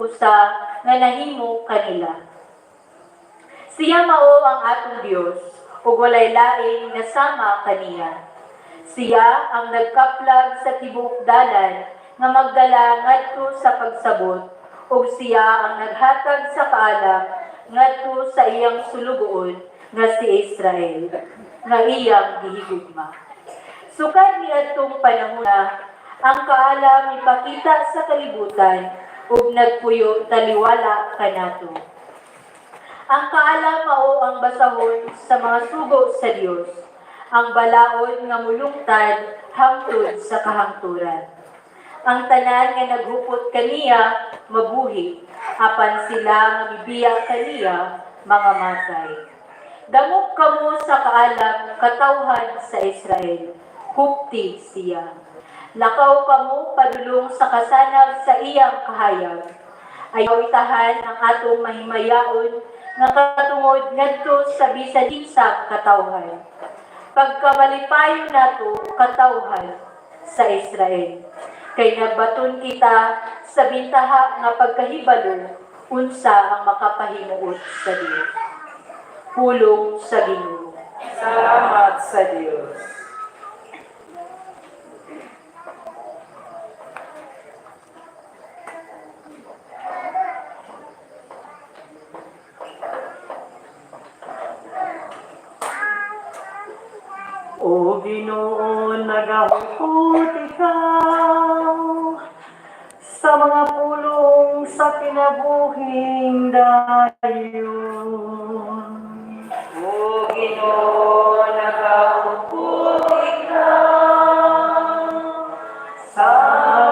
usa nga nahimo kanila. Siya mao ang atong Dios, ug walay lain nga sama kaniya. Siya ang nagkaplag sa tibuok dalan nga magdala ngadto sa pagsabot, ug siya ang naghatag sa kaalam ngadto sa iyang sulugoon nga si Israel, nga iyang gihigugma. Sukad niadtong panahon na ang kaalam ipakita sa kalibutan ug nagpuyo taliwala kanato. Ang kaalam mao ang basahon sa mga sugo sa Dios, ang balaod nga mulungtad hangtod sa kahangturan. Ang tanan nga naghupot kaniya mabuhi, apan sila nga mibiya kaniya mga matay. Damok kamo sa kaalam katawhan sa Israel, hupti siya. Lakaw kamo padulong sa kasanag sa iyang kahayag. Ayaw itahan ang atong mahimayaon nga katungod ngadto sa bisan-binsang katawhan. Pagkamalipayon nato katawhan sa Israel. Kay nagbaton kita sa bintaha nga pagkahibalo unsa ang makapahimuot sa Dios. Pulong sa Ginoo. Salamat sa Diyos. O Ginoo, nagahukot ikaw sa mga pulong sa kinabuhing dayon. O Ginoo, nagahukot ikaw sa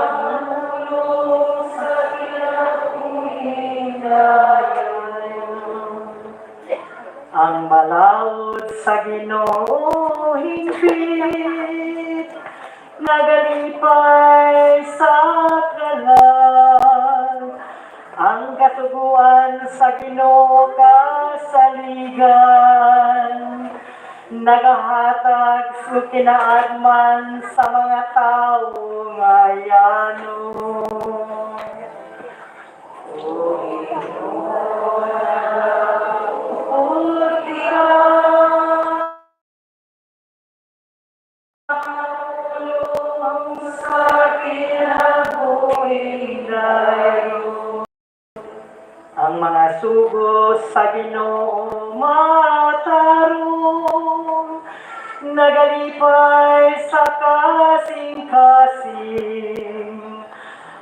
pulong sa kinabuhing dayon. Ang balaod sa Ginoo hingpit, nagalipay sa kalag. Ang kasuguan sa Ginoo kasaligan, nagahatag sa kinaagman sa mga tao ngayano. Ang mga sugo sa Ginoo matarong, nagalipay sa kasing-kasing.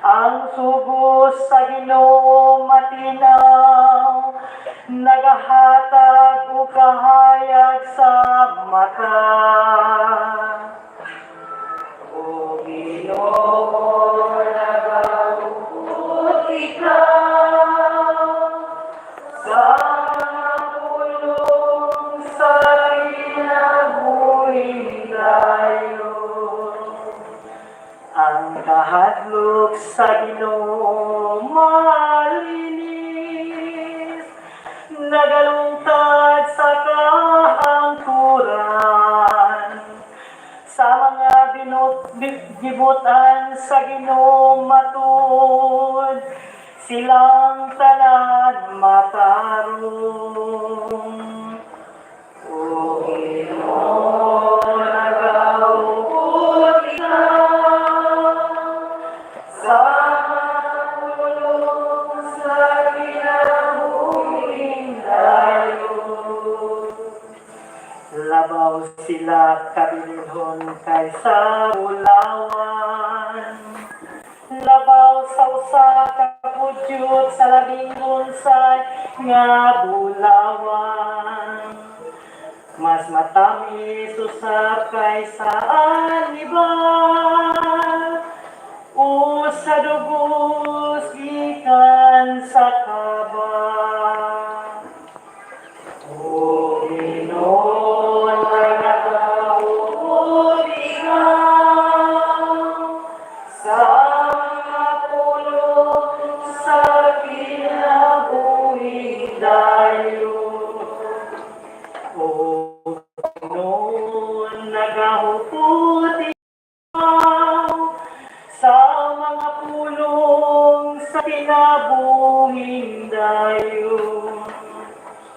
Ang sugo sa Ginoo matinaw, nagahatag o kahayag sa mata. O Ginoo, nagahukot ikaw sa mga pulong sa kinabuhing dayon. Ang kahadlok sa Ginoo malinis, nagalungtad sa kahangturan. Sa mga gibutan sa Ginoo matud, silang tanan matarong. O Ginoo, nagahukot ikaw sa pulong sa kinabuhing dayon. Labaw sila kabilinhon kaysa ulawan, labaw sa usa ka pudyot sa labing lunsay nga bulawan. Mas matamis usab kaysa aniban, o sa dugos gikan sa kaba. O Ginoo, nagahukot ikaw sa mga pulong sa kinabuhing dayon. O Ginoo, nagahukot ikaw sa mga pulong sa kinabuhing buhin dayo.